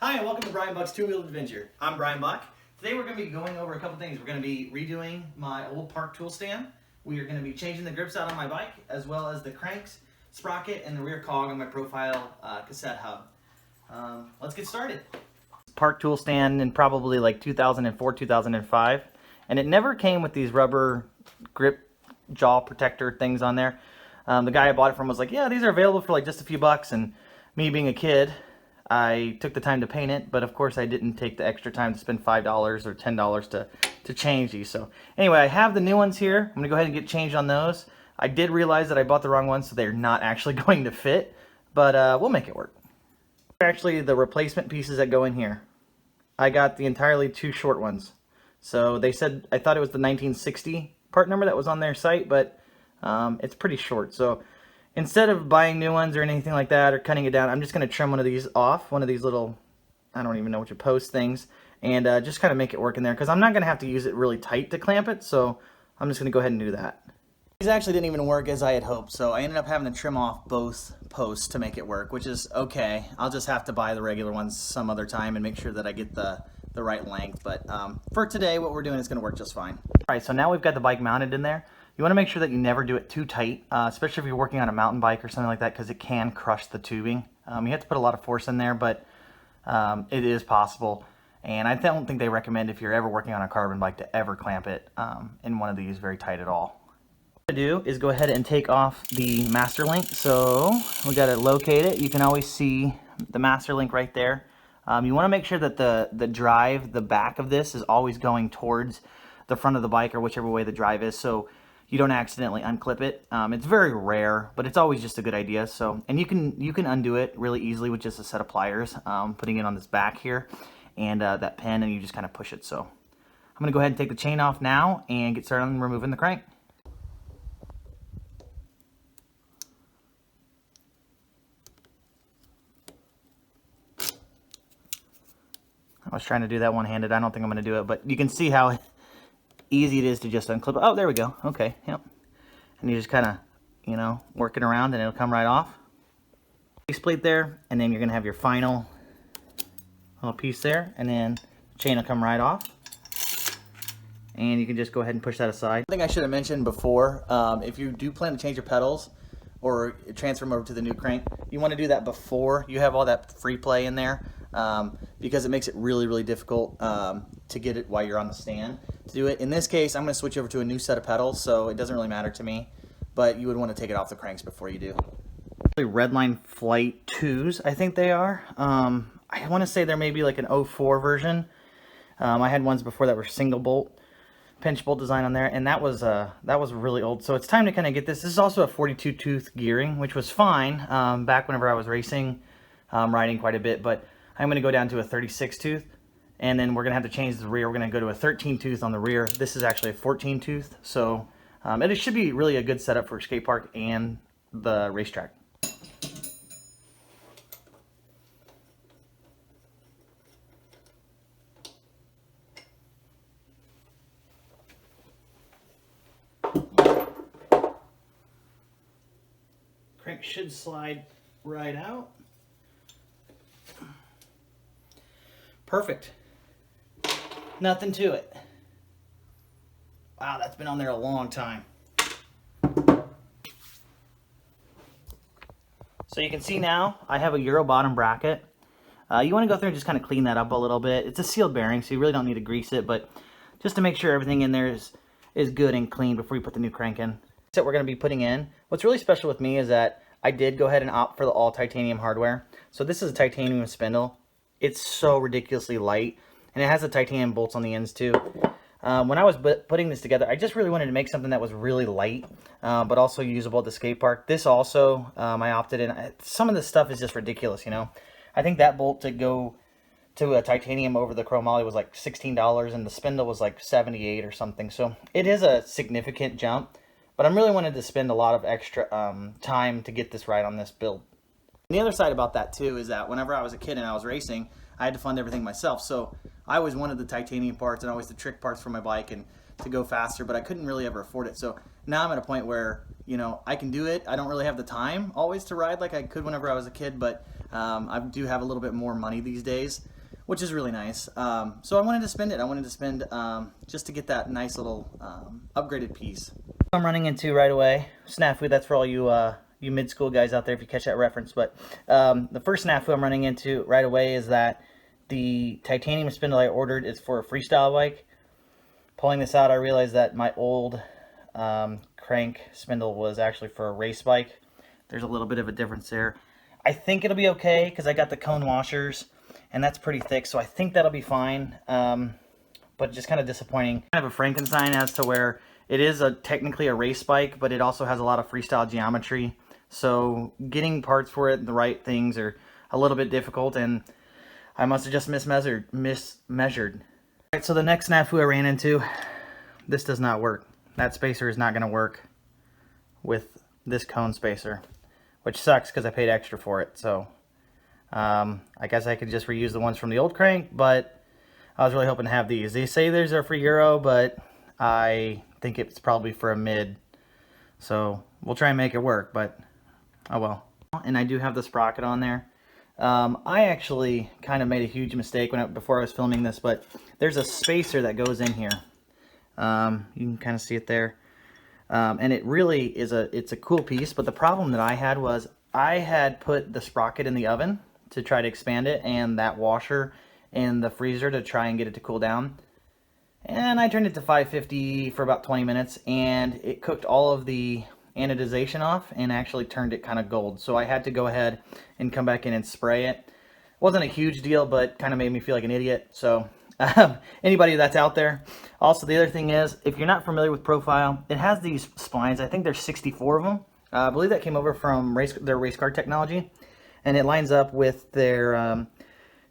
Hi, and welcome to Brian Buck's Two-Wheeled Adventure. I'm Brian Buck. Today we're going to be going over a couple things. We're going to be redoing my old park tool stand. We are going to be changing the grips out on my bike, as well as the cranks, sprocket, and the rear cog on my Profile cassette hub. Let's get started. Park tool stand in probably like 2004, 2005, and it never came with these rubber grip jaw protector things on there. The guy I bought it from was like, yeah, these are available for like just a few bucks, and me being a kid, I took the time to paint it, but of course I didn't take the extra time to spend $5 or $10 to change these. So anyway, I have the new ones here. I'm going to go ahead and get changed on those. I did realize that I bought the wrong ones, so they're not actually going to fit, but we'll make it work. Actually, the replacement pieces that go in here. I got the entirely two short ones. So they said, I thought it was the 1960 part number that was on their site, but it's pretty short. So instead of buying new ones or anything like that or cutting it down, I'm just going to trim one of these off, one of these little, I don't even know what you post things, and just kind of make it work in there, because I'm not going to have to use it really tight to clamp it, so I'm just going to go ahead and do that. These actually didn't even work as I had hoped, so I ended up having to trim off both posts to make it work, which is okay. I'll just have to buy the regular ones some other time and make sure that I get the right length, but for today, what we're doing is going to work just fine. Alright, so now we've got the bike mounted in there. You want to make sure that you never do it too tight, especially if you're working on a mountain bike or something like that, because it can crush the tubing. You have to put a lot of force in there, but it is possible. And I don't think they recommend, if you're ever working on a carbon bike, to ever clamp it in one of these very tight at all. What to do is go ahead and take off the master link. So we got to locate it. You can always see the master link right there. You want to make sure that the drive, the back of this, is always going towards the front of the bike, or whichever way the drive is, so you don't accidentally unclip it. It's very rare, but it's always just a good idea. So, and you can undo it really easily with just a set of pliers, putting it on this back here, and that pin, and you just kind of push it. So I'm going to go ahead and take the chain off now and get started on removing the crank. I was trying to do that one-handed. I don't think I'm going to do it, but you can see how easy it is to just unclip. Oh, there we go. Okay, yep. And you just kind of, you know, work it around and it'll come right off. Faceplate there, and then you're going to have your final little piece there, and then the chain will come right off. And you can just go ahead and push that aside. I think I should have mentioned before, if you do plan to change your pedals or transfer them over to the new crank, you want to do that before you have all that free play in there, because it makes it really, really difficult to get it while you're on the stand to do it. In this case, I'm going to switch over to a new set of pedals, so it doesn't really matter to me, but you would want to take it off the cranks before you do. Redline Flight 2s, I think they are. I want to say there may be like an 04 version. I had ones before that were single bolt, pinch bolt design on there, and that was really old. So it's time to kind of get this. This is also a 42 tooth gearing, which was fine back whenever I was racing, riding quite a bit, but I'm going to go down to a 36 tooth, and then we're going to have to change the rear. We're going to go to a 13 tooth on the rear. This is actually a 14 tooth, so it should be really a good setup for skate park and the racetrack. Crank should slide right out. Perfect. Nothing to it. Wow, that's been on there a long time. So you can see now I have a Euro bottom bracket. You want to go through and just kind of clean that up a little bit. It's a sealed bearing, so you really don't need to grease it, but just to make sure everything in there is good and clean before you put the new crank in. That's what we're going to be putting in. What's really special with me is that I did go ahead and opt for the all titanium hardware. So this is a titanium spindle. It's so ridiculously light, and it has the titanium bolts on the ends too. When I was putting this together, I just really wanted to make something that was really light, but also usable at the skate park. This also, I opted in. Some of this stuff is just ridiculous, you know. I think that bolt to go to a titanium over the chromoly was like $16, and the spindle was like $78 or something. So it is a significant jump, but I really wanted to spend a lot of extra time to get this right on this build. And the other side about that too is that whenever I was a kid and I was racing, I had to fund everything myself. So I always wanted the titanium parts and always the trick parts for my bike and to go faster, but I couldn't really ever afford it. So now I'm at a point where, you know, I can do it. I don't really have the time always to ride like I could whenever I was a kid, but I do have a little bit more money these days, which is really nice. So I wanted to spend it. I wanted to spend just to get that nice little upgraded piece. I'm running into right away, snafu, that's for all you you mid-school guys out there if you catch that reference, but the first snafu I'm running into right away is that the titanium spindle I ordered is for a freestyle bike. Pulling this out, I realized that my old crank spindle was actually for a race bike. There's a little bit of a difference there. I think it'll be okay because I got the cone washers and that's pretty thick, so I think that'll be fine. But just kind of disappointing. Kind of a Frankenstein as to where it is technically a race bike, but it also has a lot of freestyle geometry. So getting parts for it, the right things, are a little bit difficult, and I must have just mismeasured. Alright, so the next snafu I ran into, this does not work. That spacer is not going to work with this cone spacer, which sucks because I paid extra for it. So I guess I could just reuse the ones from the old crank, but I was really hoping to have these. They say these are for Euro, but I think it's probably for a mid. So we'll try and make it work, but oh well. And I do have the sprocket on there. I actually kind of made a huge mistake before I was filming this, but there's a spacer that goes in here. You can kind of see it there. And it really is it's a cool piece, but the problem that I had was I had put the sprocket in the oven to try to expand it, and that washer in the freezer to try and get it to cool down. And I turned it to 550 for about 20 minutes, and it cooked all of the anodization off and actually turned it kind of gold. So I had to go ahead and come back in and spray it. Wasn't a huge deal, but kind of made me feel like an idiot. So anybody that's out there. Also, the other thing is, if you're not familiar with Profile, it has these splines. I think there's 64 of them. I believe that came over from their race car technology, and it lines up with their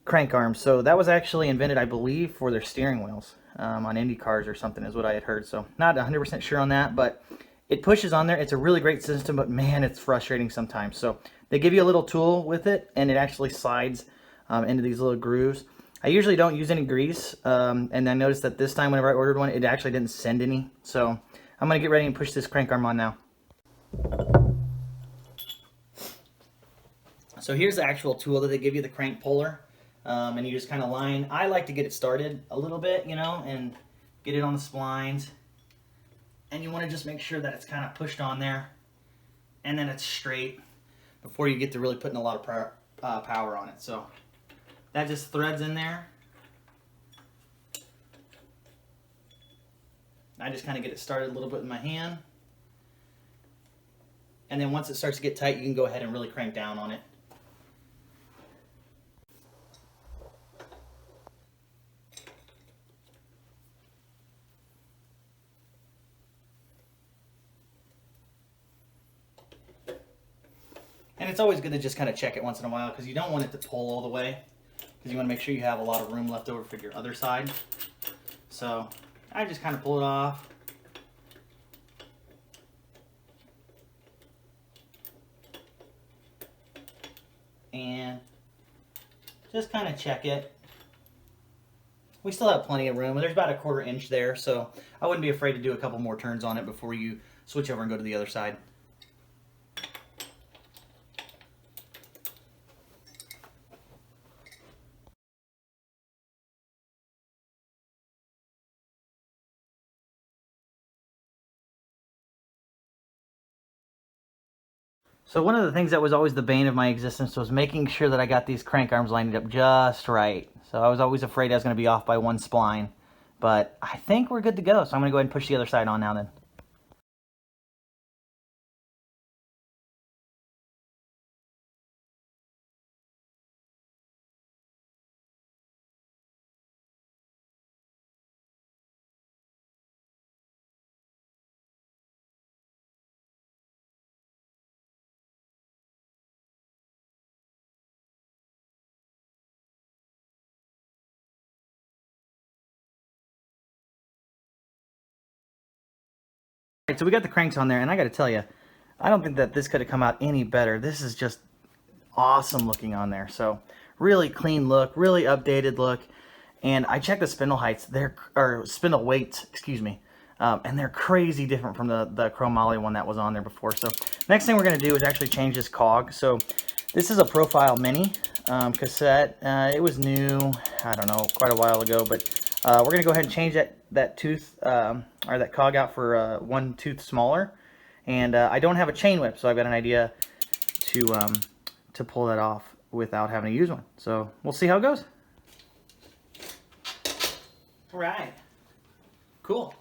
crank arms. So that was actually invented, I believe, for their steering wheels on Indy cars or something is what I had heard. So not 100% sure on that, but it pushes on there. It's a really great system, but man, it's frustrating sometimes. So they give you a little tool with it, and it actually slides into these little grooves. I usually don't use any grease, and I noticed that this time whenever I ordered one, it actually didn't send any. So I'm going to get ready and push this crank arm on now. So here's the actual tool that they give you, the crank puller, and you just kind of line. I like to get it started a little bit, you know, and get it on the splines. And you want to just make sure that it's kind of pushed on there, and then it's straight before you get to really putting a lot of power on it. So that just threads in there. I just kind of get it started a little bit with my hand. And then once it starts to get tight, you can go ahead and really crank down on it. And it's always good to just kind of check it once in a while, because you don't want it to pull all the way, because you want to make sure you have a lot of room left over for your other side. So I just kind of pull it off. And just kind of check it. We still have plenty of room. There's about a 1/4 inch there, so I wouldn't be afraid to do a couple more turns on it before you switch over and go to the other side. So one of the things that was always the bane of my existence was making sure that I got these crank arms lined up just right. So I was always afraid I was going to be off by one spline. But I think we're good to go, so I'm going to go ahead and push the other side on now then. Alright, so we got the cranks on there, and I got to tell you, I don't think that this could have come out any better. This is just awesome looking on there. So really clean look, really updated look. And I checked the spindle heights, or spindle weights, excuse me, and they're crazy different from the chromoly one that was on there before. So next thing we're going to do is actually change this cog. So This is a Profile Mini cassette. It was new, I don't know, quite a while ago, but we're going to go ahead and change that tooth, or that cog out for one tooth smaller. And I don't have a chain whip, so I've got an idea to pull that off without having to use one. So we'll see how it goes. All right, cool.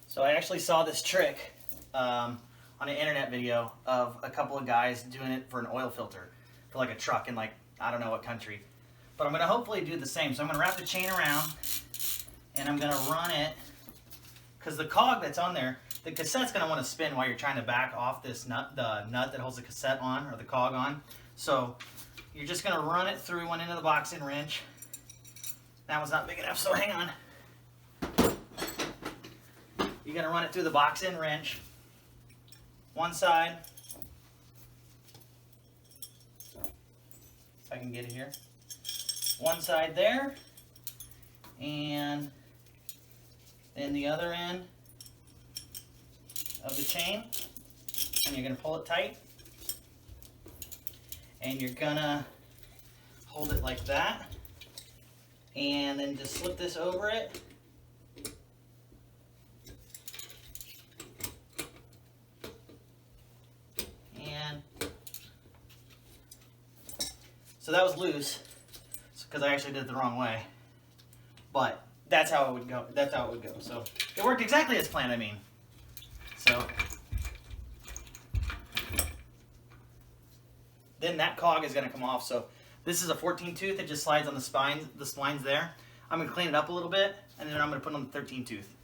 So I actually saw this trick on an internet video of a couple of guys doing it for an oil filter for like a truck in like, I don't know what country. But I'm going to hopefully do the same. So I'm going to wrap the chain around and I'm going to run it, because the cog that's on there, the cassette's going to want to spin while you're trying to back off this nut, the nut that holds the cassette on, or the cog on. So you're just going to run it through one end of the box and wrench. That one's not big enough, so hang on. You're going to run it through the box end wrench. One side. If I can get it here. One side there. And then the other end of the chain. And you're going to pull it tight. And you're going to hold it like that. And then just slip this over it. So that was loose, because I actually did it the wrong way. But that's how it would go. That's how it would go. So it worked exactly as planned, I mean. So then that cog is going to come off. So this is a 14 tooth. It just slides on the spines, the splines there. I'm going to clean it up a little bit, and then I'm going to put on the 13 tooth.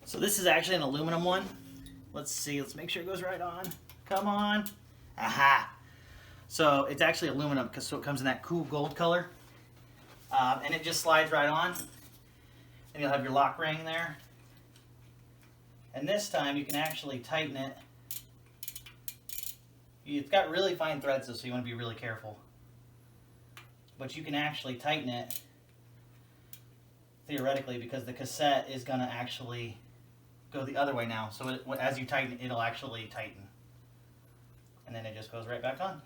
So this is actually an aluminum one. Let's see, let's make sure it goes right on. Come on. Aha. So it's actually aluminum, because so it comes in that cool gold color. And it just slides right on. And you'll have your lock ring there. And this time you can actually tighten it. It's got really fine threads though, so you want to be really careful. But you can actually tighten it, theoretically, because the cassette is going to actually go the other way now. So as you tighten it, it'll actually tighten. And then it just goes right back on.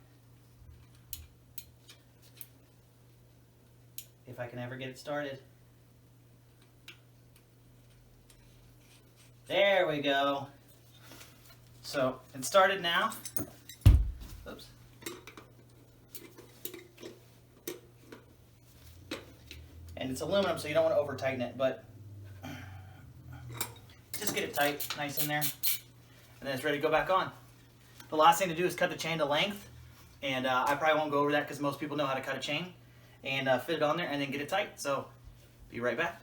If I can ever get it started. There we go. So it started now. Oops. And it's aluminum, so you don't want to over tighten it, but just get it tight, nice in there, and then it's ready to go back on. The last thing to do is cut the chain to length, and I probably won't go over that because most people know how to cut a chain, and fit it on there and then get it tight. So be right back.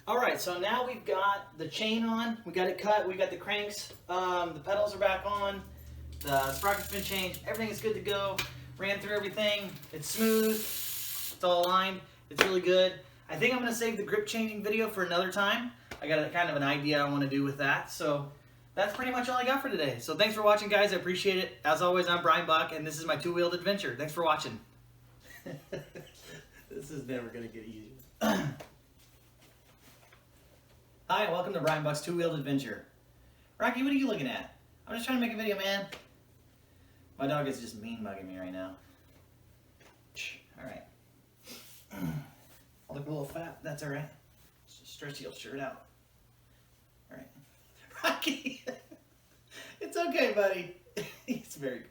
Alright, so now we've got the chain on, we got it cut, we got the cranks, the pedals are back on, the sprocket's been changed, everything is good to go. Ran through everything, it's smooth, it's all aligned, it's really good. I think I'm going to save the grip changing video for another time. I got a kind of an idea I want to do with that. So that's pretty much all I got for today. So thanks for watching, guys. I appreciate it. As always, I'm Brian Buck, and this is my two-wheeled adventure. Thanks for watching. This is never going to get easier. Hi, and welcome to Brian Buck's two-wheeled adventure. Rocky, what are you looking at? I'm just trying to make a video, man. My dog is just mean mugging me right now. All right. I look a little fat. That's all right. Stretch your shirt out. All right. Rocky, it's okay, buddy. It's very good.